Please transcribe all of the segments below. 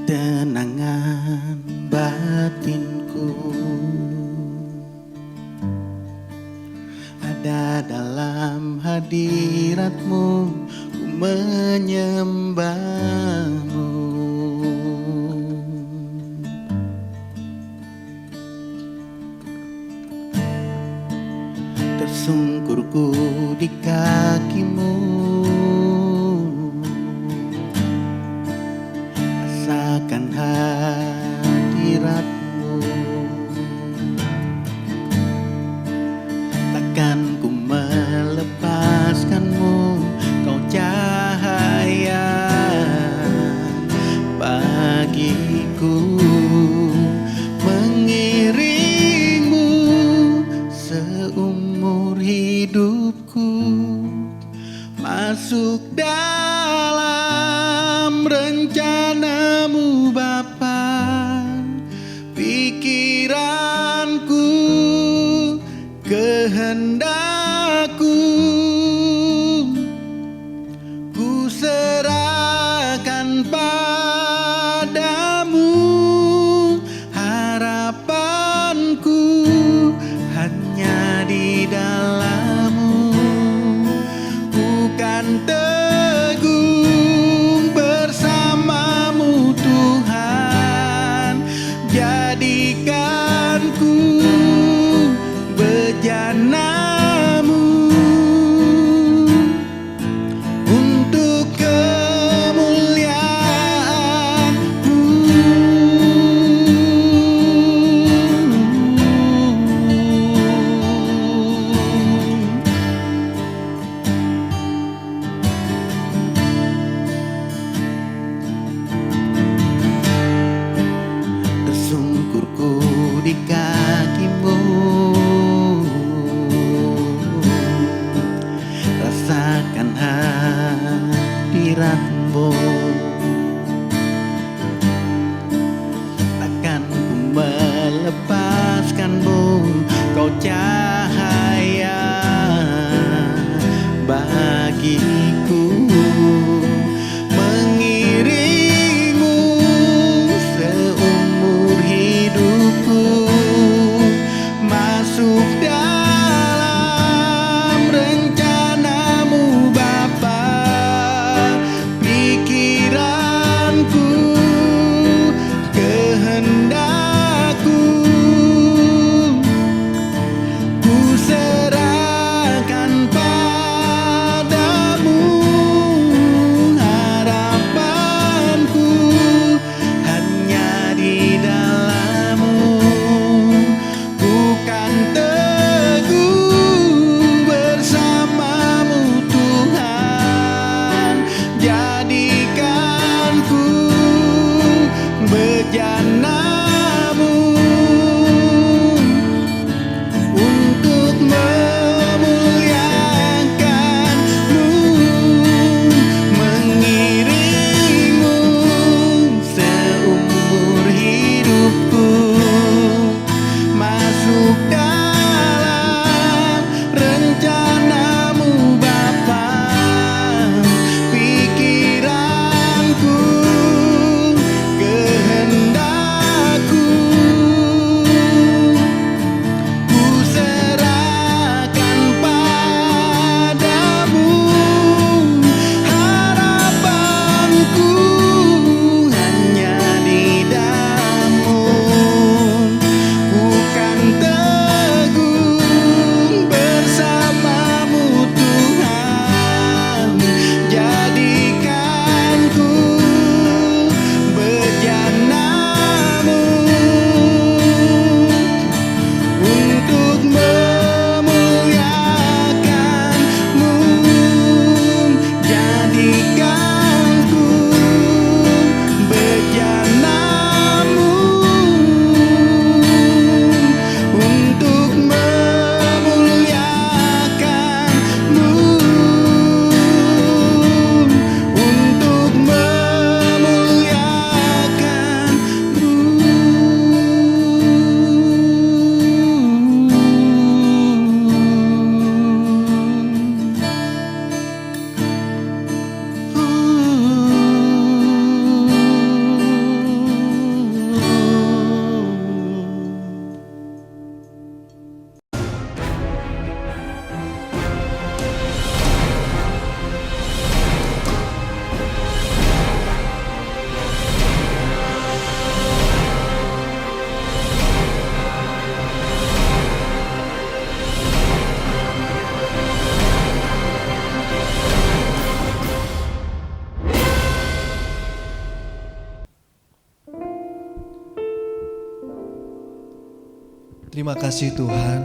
ketenangan batinku ada dalam hadiratmu, ku menyembahmu. Tersungkurku di kakimu, rasakan hadiratmu. Takkan ku melepaskanmu, kau cahaya bagiku, mengiringmu seumur hidupku, masuk dalam rencanamu Bapa. Pikiranku, kehendakku, ku serahkan padamu. Harapanku hanya di dalam-Mu, ku kan teguh bersama-Mu Tuhan. Jadikanku bejana-Mu untuk kemuliaan-Mu. Tersungkurku di kakimu, rasakan hadirat-Mu. Takkan ku melepaskan-Mu, kau cahaya bagiku, mengiringmu seumur hidupku, masuk dalam rencana-Mu Bapa. Pikiranku, Terima kasih Tuhan,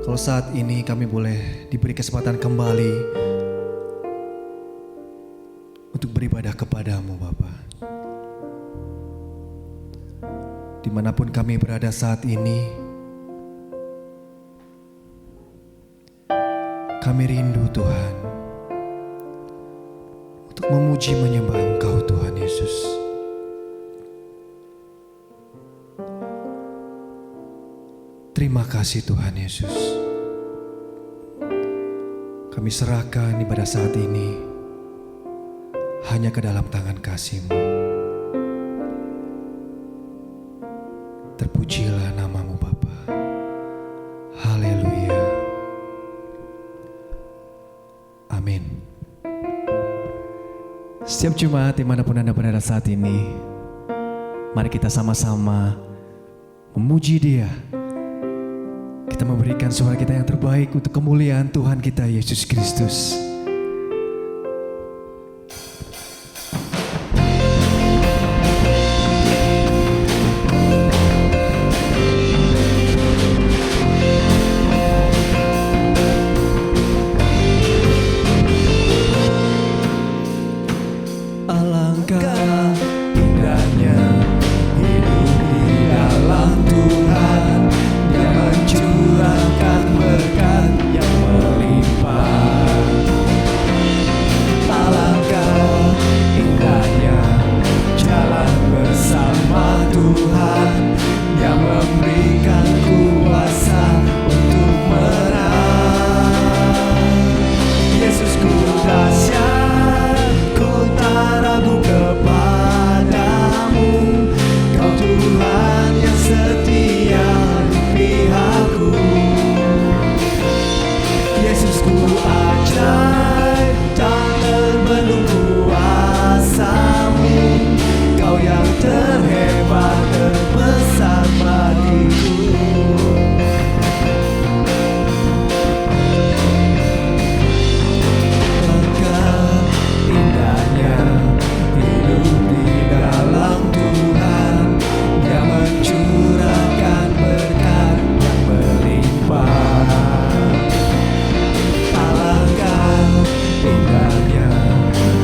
kalau saat ini kami boleh diberi kesempatan kembali untuk beribadah kepadamu Bapa. Dimanapun kami berada saat ini, kami rindu Tuhan untuk memuji menyembah Engkau Tuhan Yesus. Terima kasih Tuhan Yesus. Kami serahkan ibadah saat ini hanya ke dalam tangan kasih-Mu. Terpujilah nama-Mu Bapa. Haleluya. Amin. Setiap Jumat dimanapun Anda berada saat ini, mari kita sama-sama memuji Dia. Kita memberikan suara kita yang terbaik untuk kemuliaan Tuhan kita Yesus Kristus. Alangkah indahnya hidup di dalam Tuhan, Dia mencurahkan berkat yang melimpah. Alangkah indahnya jalan bersama Tuhan, Dia memberikan kuasa untuk menang. Yesusku dahsyat, ku tak ragu kepadamu. Kau Tuhan yang setia di pihakku. Yesusku ajaib, tak terbendung kuasa-Mu. Kau yang terhebat, terbesar bagiku. Alangkah indahnya hidup di dalam Tuhan, Dia mencurahkan berkat yang melimpah. Alangkah indahnya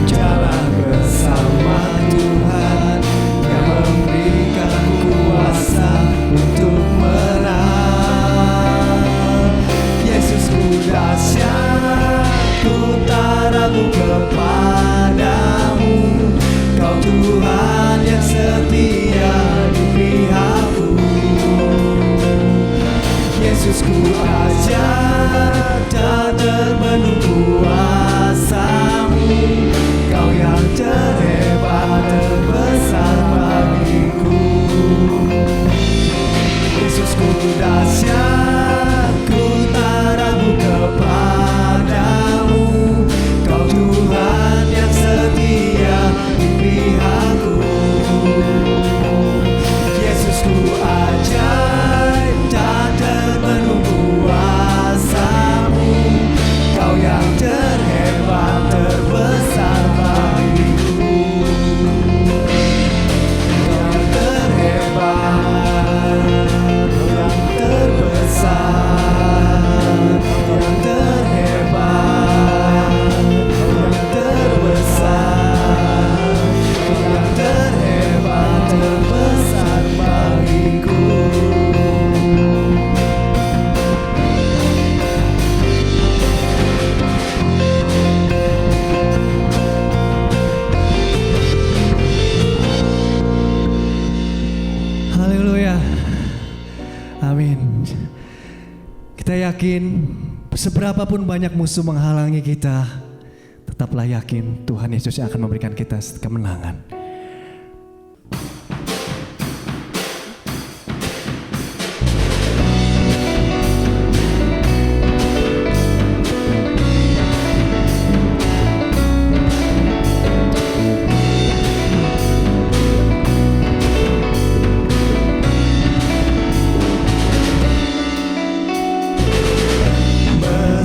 jalan bersama Tuhan, Dia memberikan kuasa untuk menang. Yesusku dahsyat, ku tak ragu kepadamu. Kau Tuhan yang setia di pihakku. Yesusku ajaib, tak terbendung kuasa-Mu. Kau yang terhebat, terbesar bagiku. Yesusku dahsyat, ku tak ragu kepadamu. Kau Tuhan yang setia di pihakku. Yesusku ajaib, tak terbendung kuasa-Mu. Kau yang terhebat, terbesar bagiku. Kau yang terhebat, Kau yang terbesar, Kau yang terhebat, Kau yang terbesar, Kau yang terhebat, terbesar bagiku. Haleluya. Amin. Kita yakin seberapapun banyak musuh menghalangi kita, tetaplah yakin Tuhan Yesus yang akan memberikan kita kemenangan.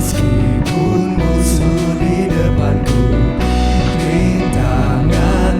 Meskipun musuh di depanku, rintangan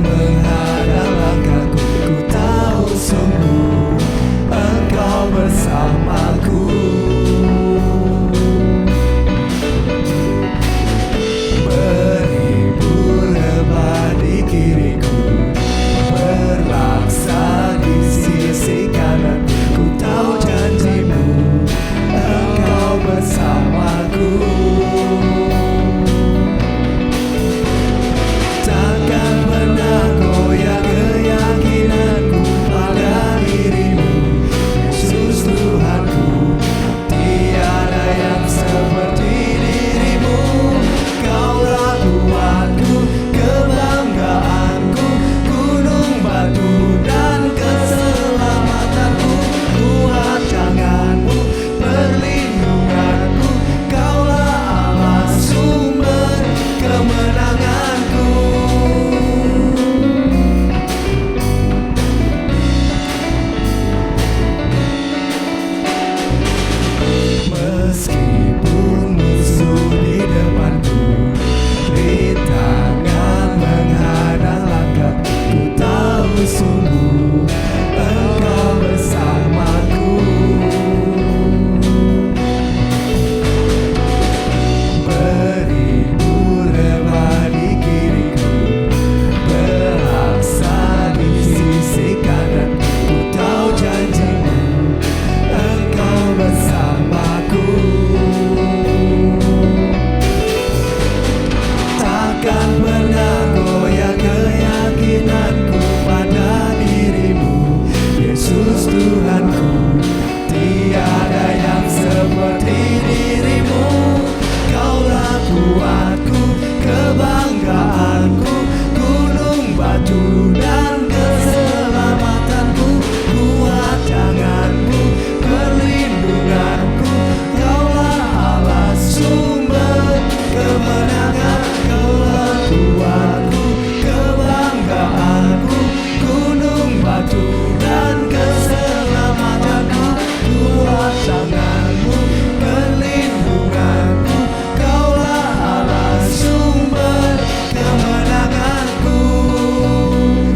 kebanggaanku, gunung batu dan keselamatanku, kuat tanganmu, perlindunganku, kaulah Allah sumber kemenangan, kaulah kuatku, kebanggaanku, gunung batu dan keselamatanku, kuat tanganmu, perlindunganku, kaulah Allah sumber kemenanganku,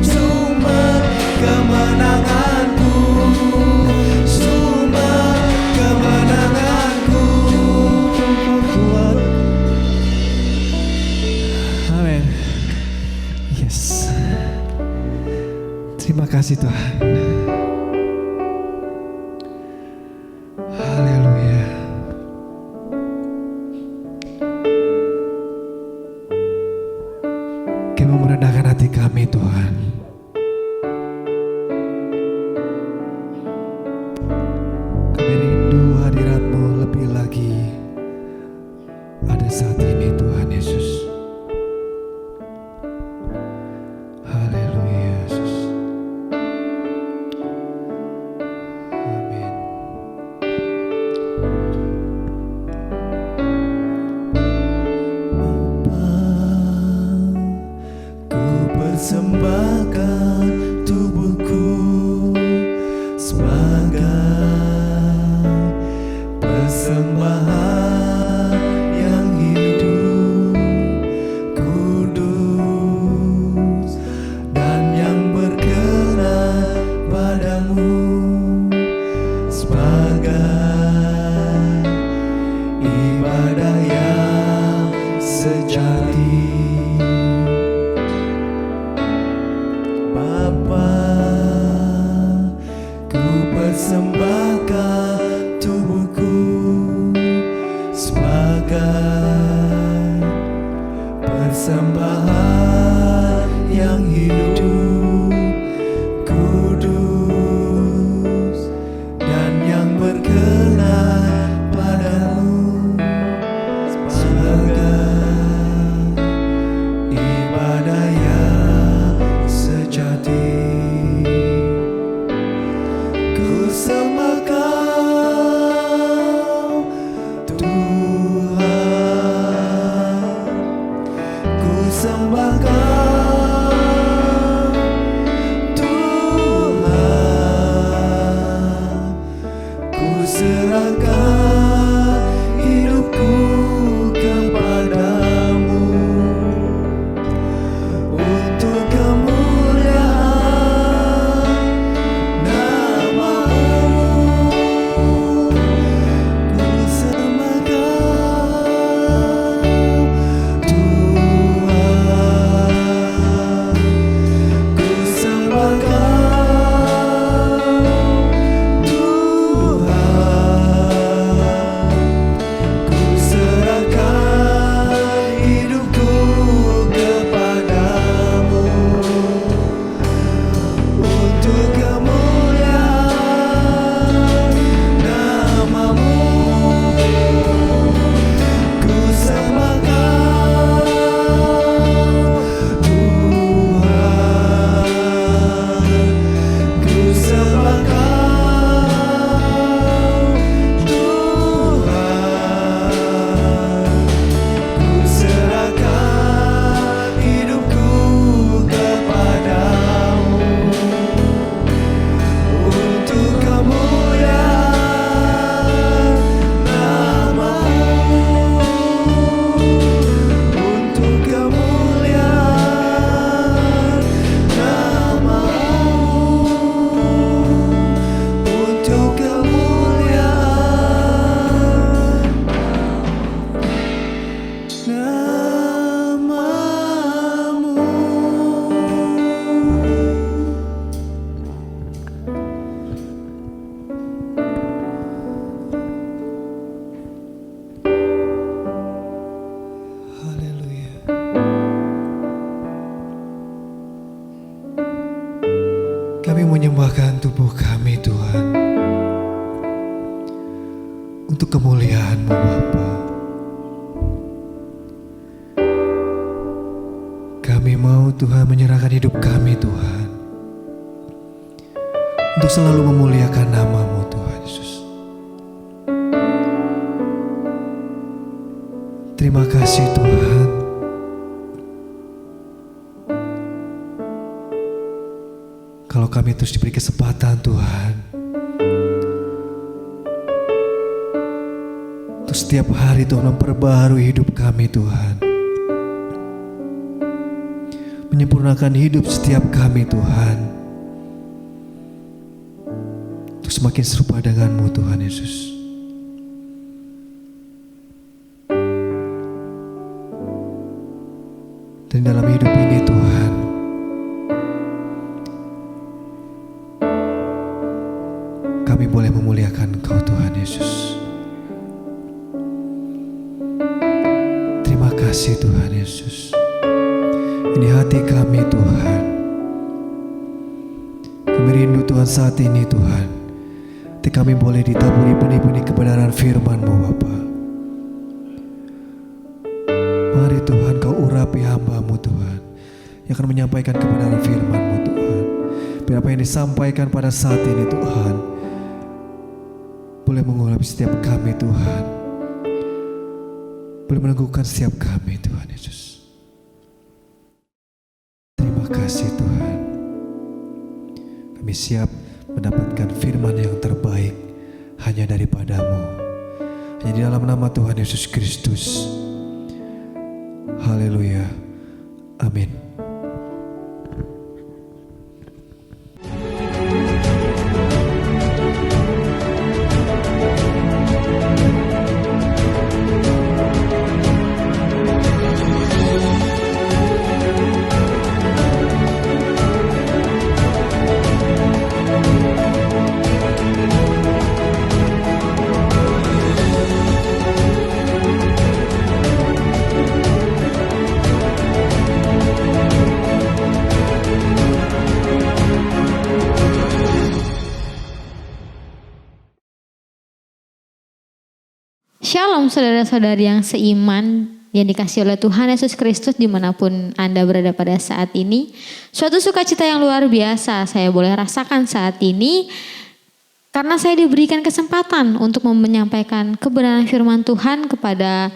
sumber kemenanganku, sumber kemenanganku. Kuat. Amin. Yes. Terima kasih Tuhan. Haleluya. Kami mau merendahkan hati kami Tuhan. Kami rindu hadirat-Mu lebih lagi pada saat ini Tuhan Yesus. Haleluya Yesus. Amin. Ku persembahkan tubuhku sebagai persembahan yang hidup, kudus, dan yang berkenan padamu, sebagai ibadah yang sejati. Bapa, ku persembahkan tubuhku sebagai persembahan yang hidup, kudus, dan yang berkenan padamu, sebagai ibadah yang sejati. Ku sembah Kau Tuhan, ku sembah Kau Tuhan, ku serahkan hidupku kepadamu untuk kemuliaan nama-Mu. Ku sembah Kau Tuhan, ku sembah Kau Tuhan, ku serahkan hidupku kepadamu untuk kemuliaan nama-Mu. Ku sembah Kau Tuhan, ku sembah Kau Tuhan, ku serahkan hidupku kepadamu untuk kemuliaan nama-Mu, untuk kemuliaan nama-Mu, untuk kemuliaan nama-Mu. Haleluya. Kami menyembahkan tubuh kami Tuhan untuk kemuliaan-Mu Bapa. Kami mau Tuhan menyerahkan hidup kami Tuhan, untuk selalu memuliakan nama-Mu Tuhan Yesus. Terima kasih Tuhan. Kalau kami terus diberi kesempatan Tuhan, untuk setiap hari Tuhan memperbaharui hidup kami Tuhan, menyempurnakan hidup setiap kami Tuhan, untuk semakin serupa dengan-Mu Tuhan Yesus. Dan dalam hidup ini Tuhan, kami boleh memuliakan Engkau Tuhan Yesus. Terima kasih Tuhan Yesus. Ini hati kami Tuhan. Kami rindu Tuhan saat ini Tuhan, hati kami boleh ditaburi benih-benih kebenaran firman-Mu Bapa. Mari Tuhan Kau urapi hamba-Mu Tuhan, yang akan menyampaikan kebenaran firman-Mu Tuhan. Biar apa yang disampaikan pada saat ini Tuhan boleh mengurapi setiap kami Tuhan, boleh meneguhkan setiap kami Tuhan Yesus. Terima kasih Tuhan. Kami siap mendapatkan firman yang terbaik hanya daripada-Mu, hanya di dalam nama Tuhan Yesus Kristus. Haleluya. Amin. Shalom saudara-saudari yang seiman yang dikasihi oleh Tuhan Yesus Kristus dimanapun Anda berada pada saat ini. Suatu sukacita yang luar biasa saya boleh rasakan saat ini karena saya diberikan kesempatan untuk menyampaikan kebenaran firman Tuhan kepada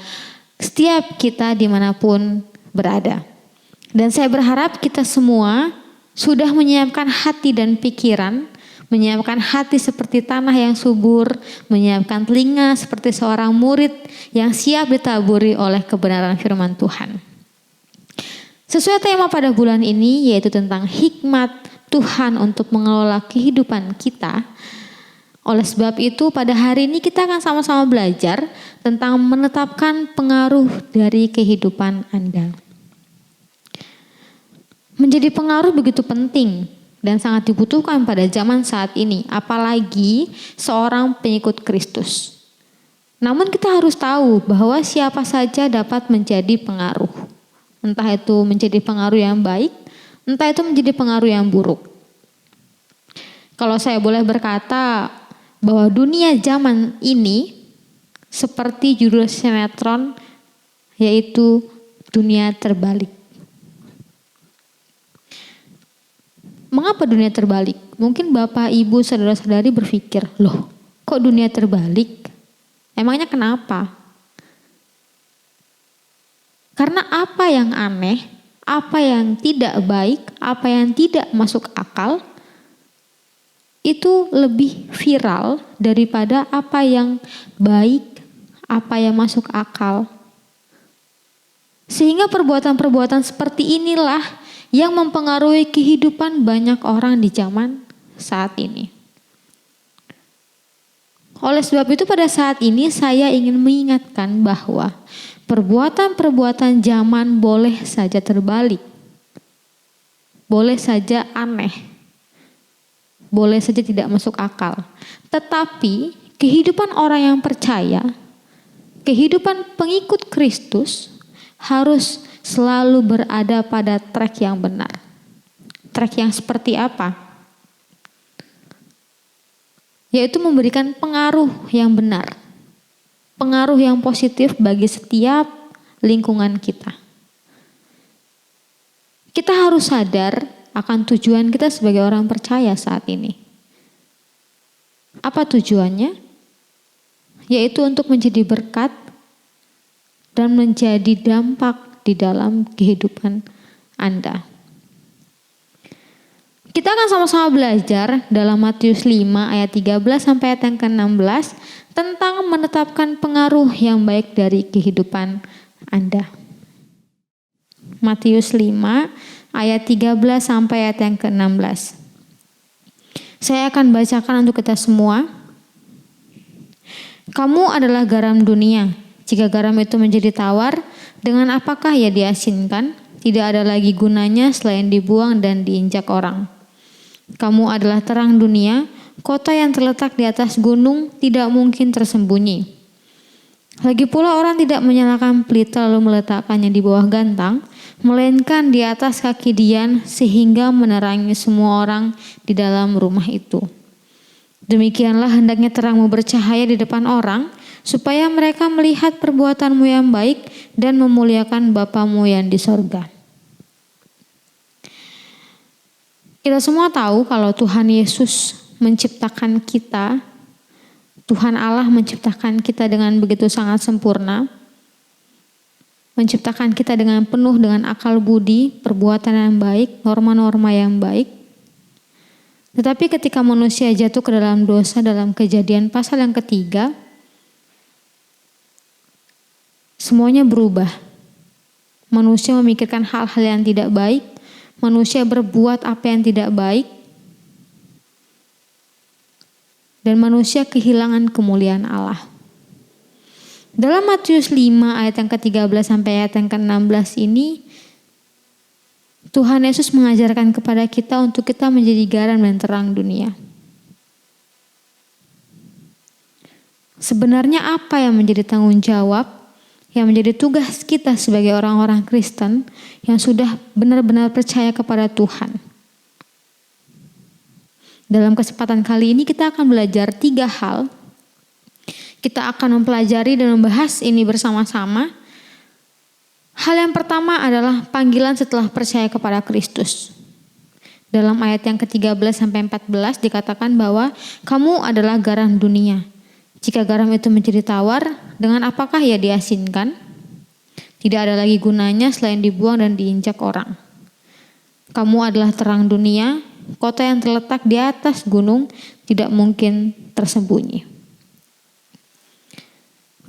setiap kita dimanapun berada. Dan saya berharap kita semua sudah menyiapkan hati dan pikiran, menyiapkan hati seperti tanah yang subur, menyiapkan telinga seperti seorang murid yang siap ditaburi oleh kebenaran firman Tuhan. Sesuai tema pada bulan ini yaitu tentang hikmat Tuhan untuk mengelola kehidupan kita. Oleh sebab itu pada hari ini kita akan sama-sama belajar tentang menetapkan pengaruh dari kehidupan Anda. Menjadi pengaruh begitu penting dan sangat dibutuhkan pada zaman saat ini, apalagi seorang pengikut Kristus. Namun kita harus tahu bahwa siapa saja dapat menjadi pengaruh. Entah itu menjadi pengaruh yang baik, entah itu menjadi pengaruh yang buruk. Kalau saya boleh berkata bahwa dunia zaman ini seperti judul sinetron, yaitu dunia terbalik. Mengapa dunia terbalik? Mungkin Bapak, Ibu, saudara-saudari berpikir, loh kok dunia terbalik? Emangnya kenapa? Karena apa yang aneh, apa yang tidak baik, apa yang tidak masuk akal, itu lebih viral daripada apa yang baik, apa yang masuk akal. Sehingga perbuatan-perbuatan seperti inilah yang mempengaruhi kehidupan banyak orang di zaman saat ini. Oleh sebab itu pada saat ini saya ingin mengingatkan bahwa perbuatan-perbuatan zaman boleh saja terbalik. Boleh saja aneh. Boleh saja tidak masuk akal. Tetapi kehidupan orang yang percaya, kehidupan pengikut Kristus harus selalu berada pada track yang benar. Track yang seperti apa? Yaitu memberikan pengaruh yang benar. Pengaruh yang positif bagi setiap lingkungan kita. kita harus sadar akan tujuan kita sebagai orang percaya saat ini. Apa tujuannya? Yaitu untuk menjadi berkat dan menjadi dampak di dalam kehidupan Anda. Kita akan sama-sama belajar dalam Matius 5 ayat 13 sampai ayat yang ke-16 tentang menetapkan pengaruh yang baik dari kehidupan Anda. Matius 5 ayat 13 sampai ayat yang ke-16. Saya akan bacakan untuk kita semua. Kamu adalah garam dunia. Jika garam itu menjadi tawar, dengan apakah ia diasinkan? Tidak ada lagi gunanya selain dibuang dan diinjak orang. Kamu adalah terang dunia, kota yang terletak di atas gunung tidak mungkin tersembunyi. Lagi pula orang tidak menyalakan pelita lalu meletakkannya di bawah gantang, melainkan di atas kaki dian sehingga menerangi semua orang di dalam rumah itu. Demikianlah hendaknya terangmu bercahaya di depan orang, supaya mereka melihat perbuatanmu yang baik dan memuliakan Bapamu yang di sorga. Kita semua tahu kalau Tuhan Yesus menciptakan kita, Tuhan Allah menciptakan kita dengan begitu sangat sempurna, menciptakan kita dengan penuh dengan akal budi, perbuatan yang baik, norma-norma yang baik. Tetapi ketika manusia jatuh ke dalam dosa dalam Kejadian pasal yang ketiga, semuanya berubah. Manusia memikirkan hal-hal yang tidak baik, manusia berbuat apa yang tidak baik, dan manusia kehilangan kemuliaan Allah. Dalam Matius 5 ayat yang ke-13 sampai ayat yang ke-16 ini, Tuhan Yesus mengajarkan kepada kita untuk kita menjadi garam dan terang dunia. Sebenarnya apa yang menjadi tanggung jawab, yang menjadi tugas kita sebagai orang-orang Kristen yang sudah benar-benar percaya kepada Tuhan? Dalam kesempatan kali ini kita akan belajar 3 hal. Kita akan mempelajari dan membahas ini bersama-sama. Hal yang pertama adalah panggilan setelah percaya kepada Kristus. Dalam ayat yang ke-13 sampai 14 dikatakan bahwa kamu adalah garam dunia. Jika garam itu menjadi tawar, dengan apakah ia diasinkan? Tidak ada lagi gunanya selain dibuang dan diinjak orang. Kamu adalah terang dunia, kota yang terletak di atas gunung tidak mungkin tersembunyi.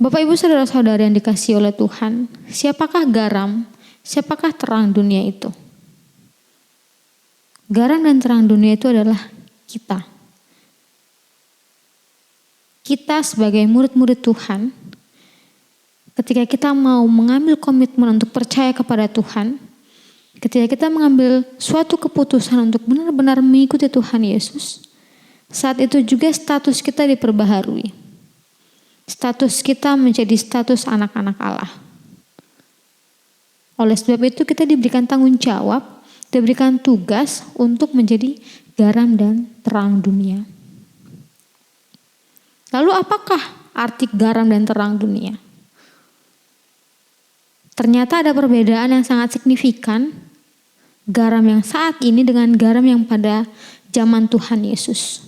Bapak Ibu saudara-saudara yang dikasihi oleh Tuhan, siapakah garam, siapakah terang dunia itu? Garam dan terang dunia itu adalah kita. Kita sebagai murid-murid Tuhan, ketika kita mau mengambil komitmen untuk percaya kepada Tuhan, ketika kita mengambil suatu keputusan untuk benar-benar mengikuti Tuhan Yesus, saat itu juga status kita diperbaharui. Status kita menjadi status anak-anak Allah. Oleh sebab itu kita diberikan tanggung jawab, diberikan tugas untuk menjadi garam dan terang dunia. Lalu apakah arti garam dan terang dunia? Ternyata ada perbedaan yang sangat signifikan garam yang saat ini dengan garam yang pada zaman Tuhan Yesus.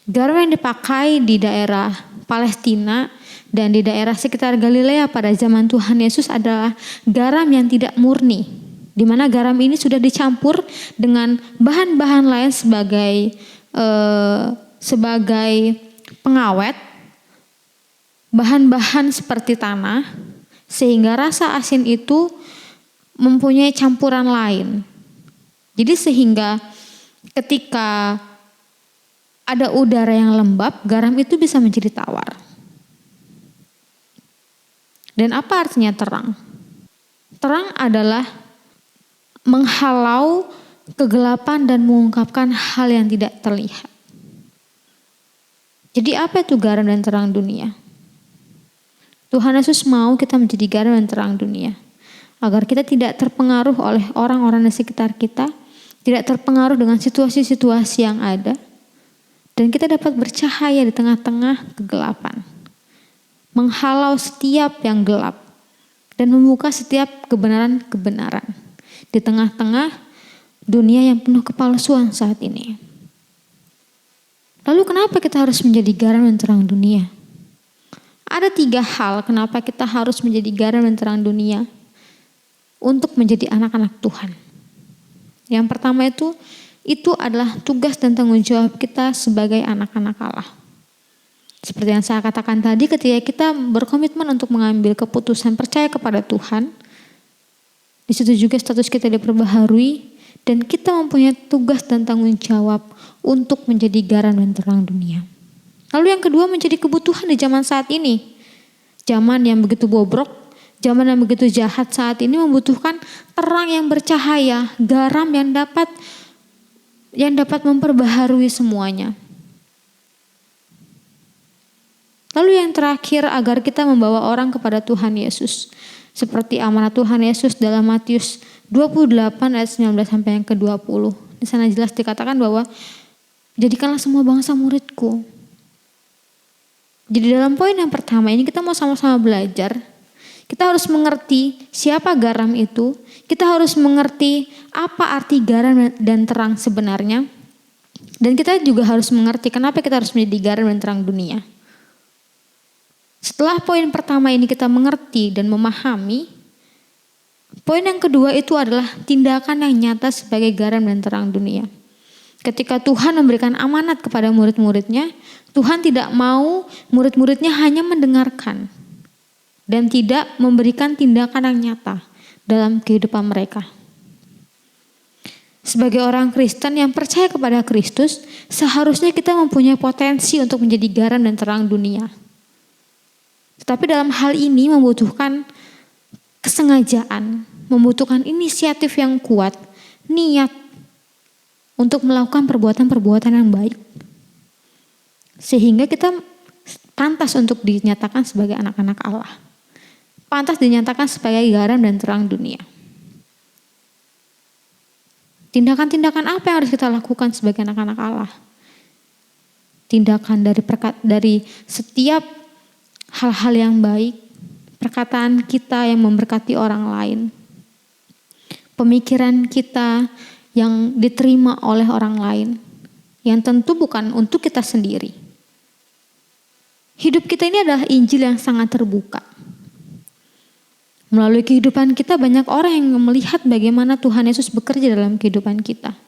Garam yang dipakai di daerah Palestina dan di daerah sekitar Galilea pada zaman Tuhan Yesus adalah garam yang tidak murni, di mana garam ini sudah dicampur dengan bahan-bahan lain sebagai pengawet, bahan-bahan seperti tanah, sehingga rasa asin itu mempunyai campuran lain. Jadi sehingga ketika ada udara yang lembab, garam itu bisa menjadi tawar. Dan apa artinya terang? Terang adalah menghalau kegelapan dan mengungkapkan hal yang tidak terlihat. Jadi apa itu garam dan terang dunia? Tuhan Yesus mau kita menjadi garam dan terang dunia, agar kita tidak terpengaruh oleh orang-orang di sekitar kita, tidak terpengaruh dengan situasi-situasi yang ada, dan kita dapat bercahaya di tengah-tengah kegelapan, menghalau setiap yang gelap, dan membuka setiap kebenaran-kebenaran. di tengah-tengah dunia yang penuh kepalsuan saat ini. Lalu kenapa kita harus menjadi garam dan terang dunia? Ada 3 hal kenapa kita harus menjadi garam dan terang dunia untuk menjadi anak-anak Tuhan. Yang pertama itu adalah tugas dan tanggung jawab kita sebagai anak-anak Allah. Seperti yang saya katakan tadi, ketika kita berkomitmen untuk mengambil keputusan percaya kepada Tuhan, di situ juga status kita diperbaharui dan kita mempunyai tugas dan tanggung jawab untuk menjadi garam dan terang dunia. Lalu yang kedua menjadi kebutuhan di zaman saat ini. Zaman yang begitu bobrok, zaman yang begitu jahat saat ini membutuhkan terang yang bercahaya, garam yang dapat memperbaharui semuanya. Lalu yang terakhir, agar kita membawa orang kepada Tuhan Yesus. Seperti amanat Tuhan Yesus dalam Matius 28 ayat 19 sampai yang ke-20. Di sana jelas dikatakan bahwa jadikanlah semua bangsa muridku. Jadi dalam poin yang pertama ini kita mau sama-sama belajar. Kita harus mengerti siapa garam itu. Kita harus mengerti apa arti garam dan terang sebenarnya. Dan kita juga harus mengerti kenapa kita harus menjadi garam dan terang dunia. Setelah poin pertama ini kita mengerti dan memahami, poin yang kedua itu adalah tindakan yang nyata sebagai garam dan terang dunia. Ketika Tuhan memberikan amanat kepada murid-muridnya, Tuhan tidak mau murid-muridnya hanya mendengarkan dan tidak memberikan tindakan yang nyata dalam kehidupan mereka. Sebagai orang Kristen yang percaya kepada Kristus, seharusnya kita mempunyai potensi untuk menjadi garam dan terang dunia. Tetapi dalam hal ini membutuhkan kesengajaan, membutuhkan inisiatif yang kuat, niat untuk melakukan perbuatan-perbuatan yang baik. Sehingga kita pantas untuk dinyatakan sebagai anak-anak Allah. Pantas dinyatakan sebagai garam dan terang dunia. Tindakan-tindakan apa yang harus kita lakukan sebagai anak-anak Allah? Tindakan dari setiap hal-hal yang baik, perkataan kita yang memberkati orang lain, pemikiran kita yang diterima oleh orang lain, yang tentu bukan untuk kita sendiri. Hidup kita ini adalah Injil yang sangat terbuka. Melalui kehidupan kita banyak orang yang melihat bagaimana Tuhan Yesus bekerja dalam kehidupan kita.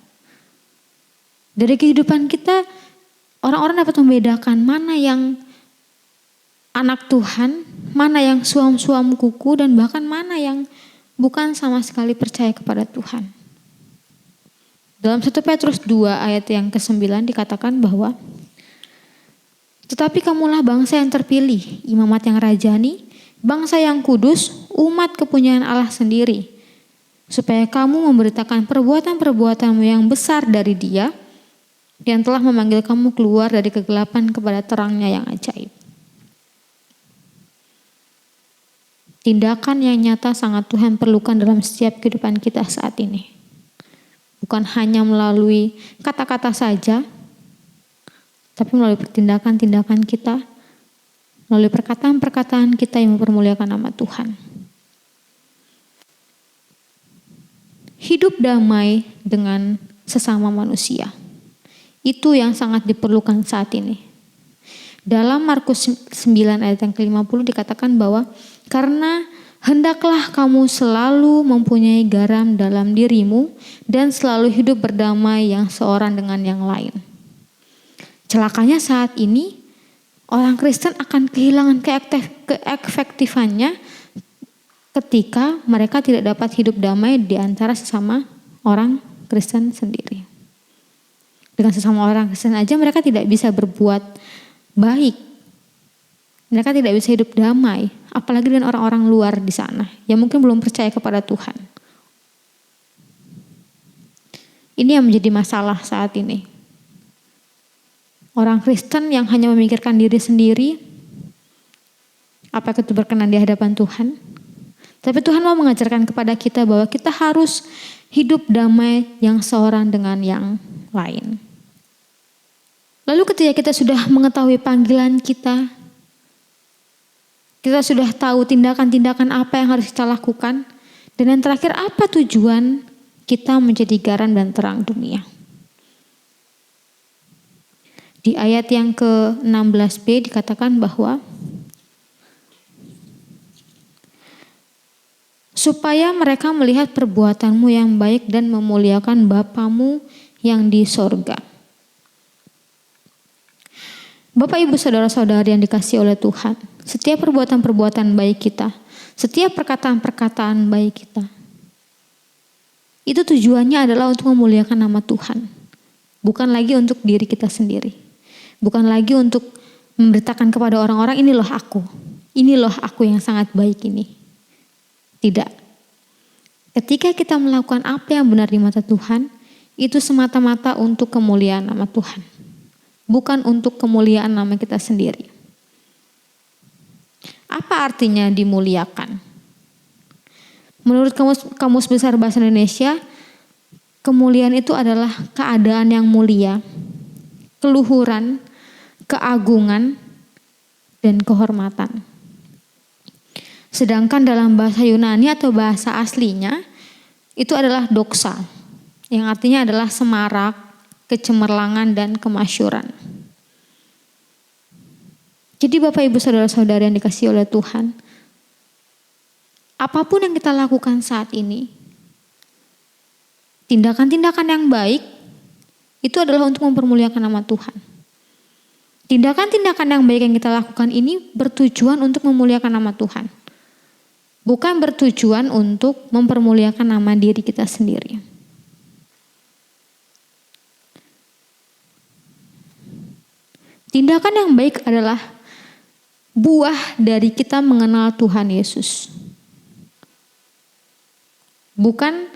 Dari kehidupan kita, orang-orang dapat membedakan mana yang anak Tuhan, mana yang suam-suam kuku, dan bahkan mana yang bukan sama sekali percaya kepada Tuhan. Dalam 1 Petrus 2 ayat yang ke-9 dikatakan bahwa tetapi kamulah bangsa yang terpilih, imamat yang rajani, bangsa yang kudus, umat kepunyaan Allah sendiri, supaya kamu memberitakan perbuatan-perbuatanmu yang besar dari Dia yang telah memanggil kamu keluar dari kegelapan kepada terangnya yang ajaib. Tindakan yang nyata sangat Tuhan perlukan dalam setiap kehidupan kita saat ini. Bukan hanya melalui kata-kata saja, tapi melalui tindakan-tindakan kita, melalui perkataan-perkataan kita yang mempermuliakan nama Tuhan. Hidup damai dengan sesama manusia. Itu yang sangat diperlukan saat ini. Dalam Markus 9 ayat yang ke-50 dikatakan bahwa karena hendaklah kamu selalu mempunyai garam dalam dirimu dan selalu hidup berdamai yang seorang dengan yang lain. Celakanya saat ini orang Kristen akan kehilangan keefektifannya ketika mereka tidak dapat hidup damai di antara sesama orang Kristen sendiri. Dengan sesama orang Kristen aja mereka tidak bisa berbuat baik. Mereka tidak bisa hidup damai, apalagi dengan orang-orang luar di sana yang mungkin belum percaya kepada Tuhan. Ini yang menjadi masalah saat ini. Orang Kristen yang hanya memikirkan diri sendiri, apakah itu berkenan di hadapan Tuhan? Tapi Tuhan mau mengajarkan kepada kita bahwa kita harus hidup damai yang seorang dengan yang lain. Lalu ketika kita sudah mengetahui panggilan kita sudah tahu tindakan-tindakan apa yang harus kita lakukan, Dan yang terakhir, apa tujuan kita menjadi garam dan terang dunia? Di ayat yang ke-16b dikatakan bahwa supaya mereka melihat perbuatanmu yang baik dan memuliakan Bapamu yang di sorga. Bapak, Ibu, Saudara-saudari yang dikasihi oleh Tuhan, setiap perbuatan-perbuatan baik kita, setiap perkataan-perkataan baik kita, itu tujuannya adalah untuk memuliakan nama Tuhan. Bukan lagi untuk diri kita sendiri. Bukan lagi untuk memberitakan kepada orang-orang, ini loh aku yang sangat baik ini. Tidak. Ketika kita melakukan apa yang benar di mata Tuhan, itu semata-mata untuk kemuliaan nama Tuhan. Bukan untuk kemuliaan nama kita sendiri. Apa artinya dimuliakan? Menurut Kamus Besar Bahasa Indonesia, kemuliaan itu adalah keadaan yang mulia, keluhuran, keagungan, dan kehormatan. Sedangkan dalam bahasa Yunani atau bahasa aslinya, itu adalah doxa, yang artinya adalah semarak, kecemerlangan, dan kemasyuran. Jadi Bapak, Ibu, Saudara-saudari yang dikasihi oleh Tuhan, apapun yang kita lakukan saat ini, tindakan-tindakan yang baik, itu adalah untuk mempermuliakan nama Tuhan. Tindakan-tindakan yang baik yang kita lakukan ini bertujuan untuk memuliakan nama Tuhan. Bukan bertujuan untuk mempermuliakan nama diri kita sendiri. Tindakan yang baik adalah buah dari kita mengenal Tuhan Yesus. Bukan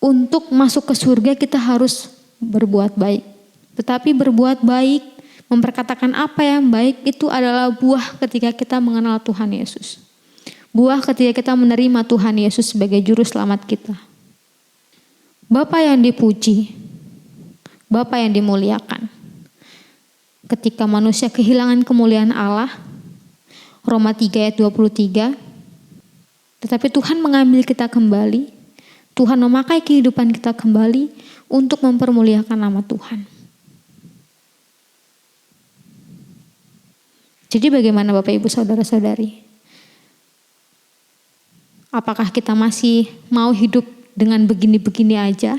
untuk masuk ke surga kita harus berbuat baik. Tetapi berbuat baik, memperkatakan apa yang baik itu adalah buah ketika kita mengenal Tuhan Yesus. Buah ketika kita menerima Tuhan Yesus sebagai juru selamat kita. Bapa yang dipuji, Bapa yang dimuliakan. Ketika manusia kehilangan kemuliaan Allah, Roma 3 ayat 23, tetapi Tuhan mengambil kita kembali, Tuhan memakai kehidupan kita kembali untuk mempermuliakan nama Tuhan. Jadi bagaimana Bapak, Ibu, Saudara-saudari? Apakah kita masih mau hidup dengan begini-begini aja?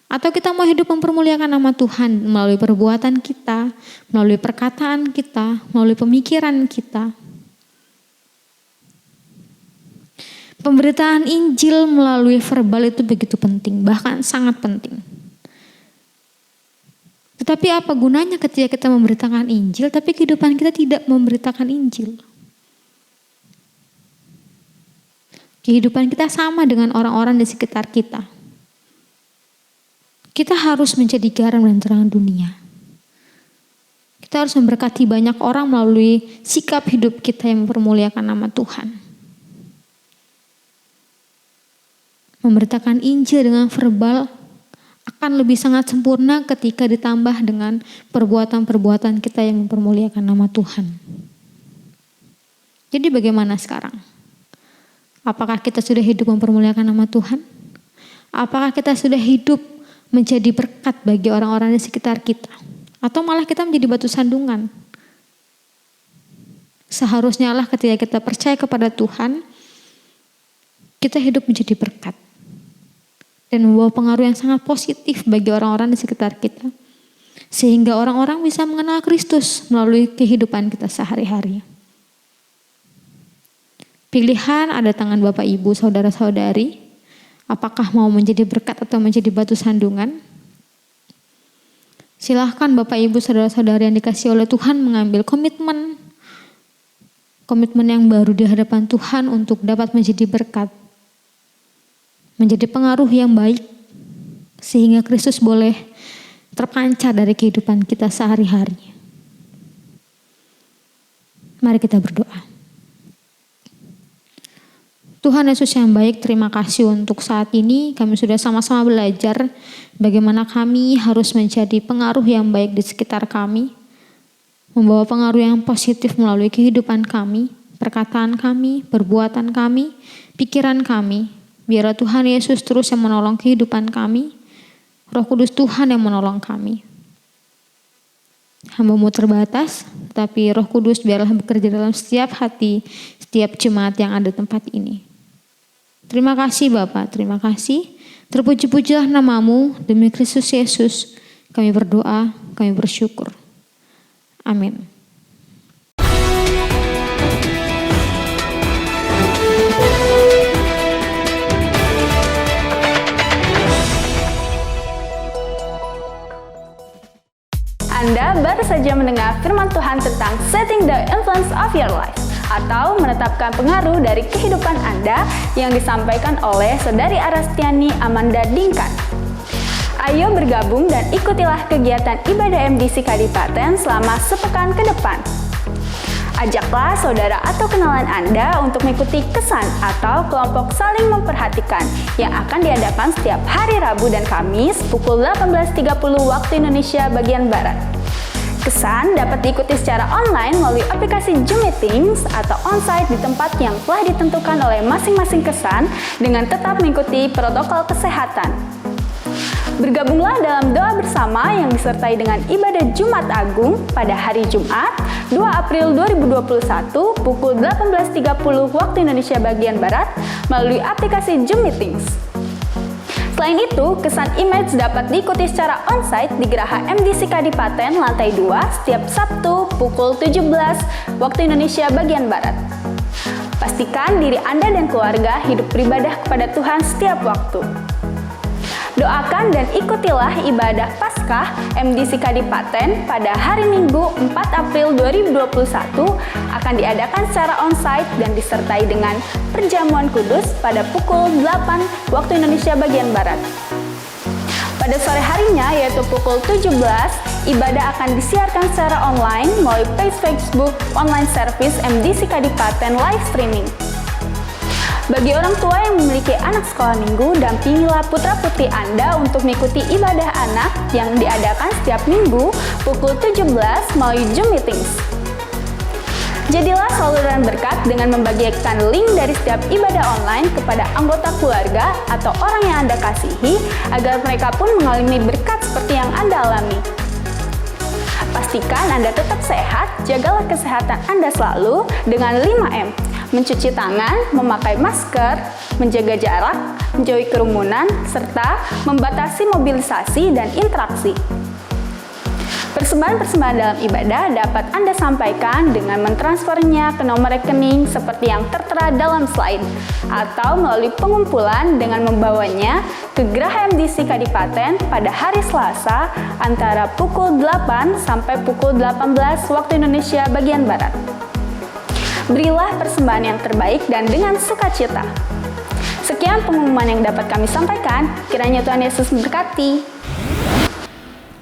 Atau kita mau hidup mempermuliakan nama Tuhan melalui perbuatan kita, melalui perkataan kita, melalui pemikiran kita. Pemberitaan Injil melalui verbal itu begitu penting, bahkan sangat penting. Tetapi apa gunanya ketika kita memberitakan Injil, tapi kehidupan kita tidak memberitakan Injil? Kehidupan kita sama dengan orang-orang di sekitar kita. Kita harus menjadi garam dan terang dunia. Kita harus memberkati banyak orang melalui sikap hidup kita yang mempermuliakan nama Tuhan. Memberitakan Injil dengan verbal akan lebih sangat sempurna ketika ditambah dengan perbuatan-perbuatan kita yang mempermuliakan nama Tuhan. Jadi bagaimana sekarang? Apakah kita sudah hidup mempermuliakan nama Tuhan? Apakah kita sudah hidup menjadi berkat bagi orang-orang di sekitar kita? Atau malah kita menjadi batu sandungan? Seharusnya lah ketika kita percaya kepada Tuhan, kita hidup menjadi berkat. Dan membawa pengaruh yang sangat positif bagi orang-orang di sekitar kita. Sehingga orang-orang bisa mengenal Kristus melalui kehidupan kita sehari-hari. Pilihan ada tangan Bapak, Ibu, Saudara-saudari. Apakah mau menjadi berkat atau menjadi batu sandungan? Silahkan Bapak, Ibu, Saudara-saudari yang dikasihi oleh Tuhan mengambil komitmen yang baru di hadapan Tuhan untuk dapat menjadi berkat. Menjadi pengaruh yang baik sehingga Kristus boleh terpancar dari kehidupan kita sehari-hari. Mari kita berdoa. Tuhan Yesus yang baik, terima kasih untuk saat ini kami sudah sama-sama belajar bagaimana kami harus menjadi pengaruh yang baik di sekitar kami, membawa pengaruh yang positif melalui kehidupan kami, perkataan kami, perbuatan kami, pikiran kami, Biarlah Tuhan Yesus terus yang menolong kehidupan kami. Roh Kudus Tuhan yang menolong kami. Hamba-Mu terbatas, tetapi Roh Kudus biarlah bekerja dalam setiap hati, setiap jemaat yang ada di tempat ini. Terima kasih Bapa, terima kasih. Terpuji-pujilah nama-Mu, demi Kristus Yesus. Kami berdoa, kami bersyukur. Amin. Anda baru saja mendengar firman Tuhan tentang setting the influence of your life atau menetapkan pengaruh dari kehidupan Anda yang disampaikan oleh Saudari Arastiani Amanda Dingkan. Ayo bergabung dan ikutilah kegiatan ibadah MDC Kadipaten selama sepekan ke depan. Ajaklah saudara atau kenalan Anda untuk mengikuti kesan atau kelompok saling memperhatikan yang akan diadakan setiap hari Rabu dan Kamis pukul 18.30 waktu Indonesia bagian Barat. Kesan dapat diikuti secara online melalui aplikasi Zoom Meetings atau onsite di tempat yang telah ditentukan oleh masing-masing kesan dengan tetap mengikuti protokol kesehatan. Bergabunglah dalam doa bersama yang disertai dengan ibadah Jumat Agung pada hari Jumat 2 April 2021 pukul 18.30 waktu Indonesia bagian Barat melalui aplikasi Zoom Meetings. Selain itu, kesan image dapat diikuti secara onsite di Geraha MDC Kadipaten lantai 2 setiap Sabtu pukul 17 waktu Indonesia bagian Barat. Pastikan diri Anda dan keluarga hidup beribadah kepada Tuhan setiap waktu. Doakan dan ikutilah ibadah Paskah MDC Kadipaten pada hari Minggu 4 April 2021 akan diadakan secara onsite dan disertai dengan perjamuan kudus pada pukul 8 waktu Indonesia bagian Barat. Pada sore harinya yaitu pukul 17, ibadah akan disiarkan secara online melalui page Facebook online service MDC Kadipaten live streaming. Bagi orang tua yang memiliki anak sekolah minggu, dampingilah putra-putri Anda untuk mengikuti ibadah anak yang diadakan setiap minggu pukul 17 melalui Zoom Meetings. Jadilah saluran berkat dengan membagikan link dari setiap ibadah online kepada anggota keluarga atau orang yang Anda kasihi agar mereka pun mengalami berkat seperti yang Anda alami. Pastikan Anda tetap sehat, jagalah kesehatan Anda selalu dengan 5M. Mencuci tangan, memakai masker, menjaga jarak, menjauhi kerumunan, serta membatasi mobilisasi dan interaksi. Persembahan-persembahan dalam ibadah dapat Anda sampaikan dengan mentransfernya ke nomor rekening seperti yang tertera dalam slide, atau melalui pengumpulan dengan membawanya ke Geraha MDC Kadipaten pada hari Selasa antara pukul 8 sampai pukul 18 waktu Indonesia bagian Barat. Berilah persembahan yang terbaik dan dengan sukacita. Sekian pengumuman yang dapat kami sampaikan. Kiranya Tuhan Yesus memberkati.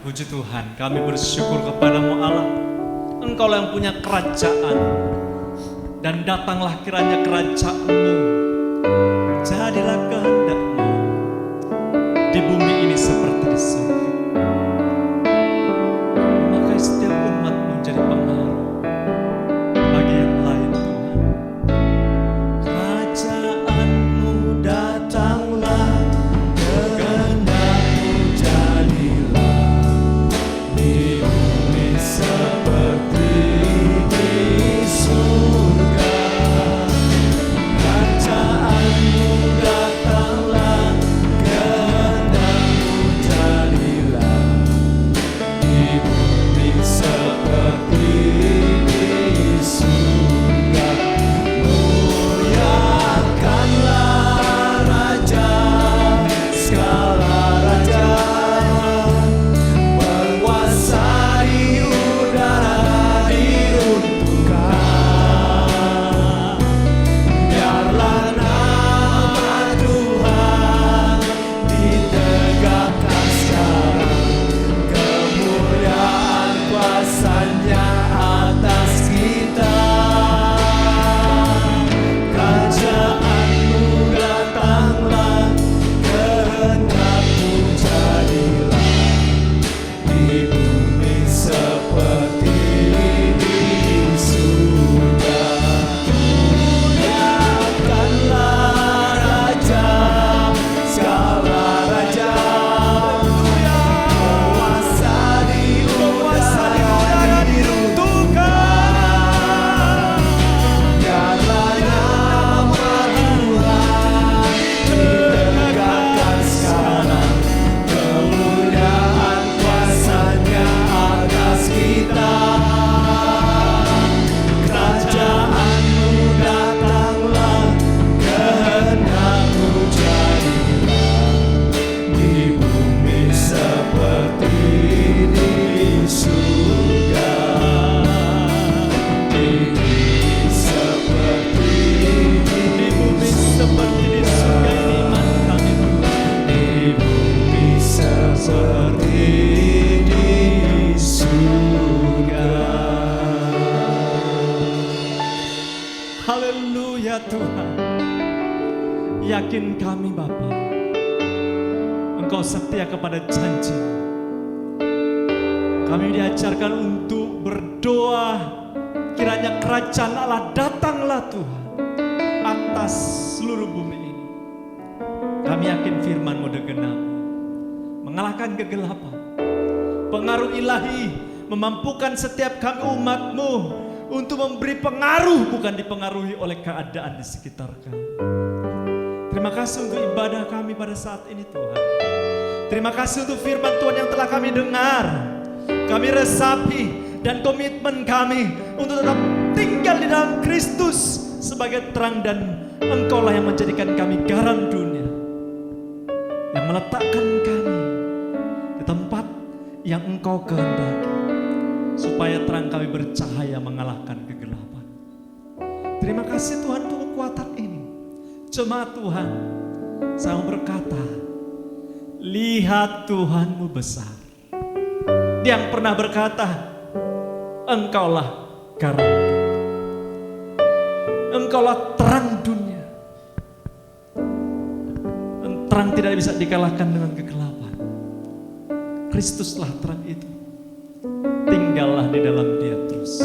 Puji Tuhan, kami bersyukur kepadamu Allah. Engkau yang punya kerajaan. Dan datanglah kiranya kerajaan-Mu. Jadilah kehendak-Mu di bumi ini seperti di surga. Maka setiap umat-Mu menjadi pengaruh bagi yang lain, Tuhan. Kerajaan-Mu datanglah, kehendak-Mu jadilah di bumi seperti di surga. Kerajaan-Mu datanglah. Tuhan. Yakin kami Bapa, Engkau setia kepada janji. Kami diajarkan untuk berdoa, kiranya kerajaan Allah datanglah Tuhan atas seluruh bumi ini. Kami yakin firman-Mu digenapi, mengalahkan kegelapan. Pengaruh ilahi memampukan setiap kami umat-Mu untuk memberi pengaruh, bukan dipengaruhi oleh keadaan di sekitar kami. Terima kasih untuk ibadah kami pada saat ini Tuhan. Terima kasih untuk firman Tuhan yang telah kami dengar. Kami resapi dan komitmen kami untuk tetap tinggal di dalam Kristus sebagai terang, dan Engkaulah yang menjadikan kami garam dunia, yang meletakkan kami di tempat yang Engkau kehendaki, supaya terang kami bercahaya mengalahkan kegelapan. Terima kasih Tuhan untuk kekuatan ini. Jemaat Tuhan, saya mau berkata, lihat Tuhan-Mu besar. Yang pernah berkata, Engkaulah garam dunia, Engkaulah terang dunia. Dan terang tidak bisa dikalahkan dengan kegelapan. Kristuslah terang itu. Tinggallah di dalam Dia terus,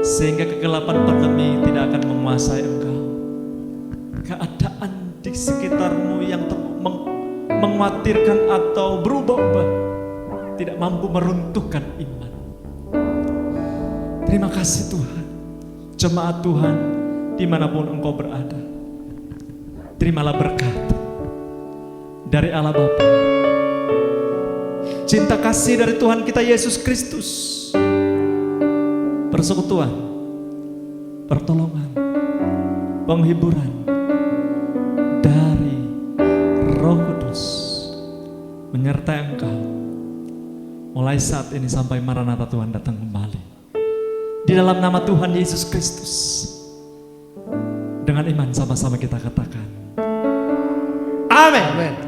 sehingga kegelapan pandemi tidak akan menguasai engkau. Keadaan di sekitarmu yang mengkhawatirkan atau berubah-ubah tidak mampu meruntuhkan iman. Terima kasih Tuhan. Jemaat Tuhan, dimanapun engkau berada, terimalah berkat dari Allah Bapa, cinta kasih dari Tuhan kita Yesus Kristus, persekutuan, pertolongan, penghiburan dari Roh Kudus menyertai engkau mulai saat ini sampai Maranatha Tuhan datang kembali. Di dalam nama Tuhan Yesus Kristus, dengan iman sama-sama kita katakan, Amin.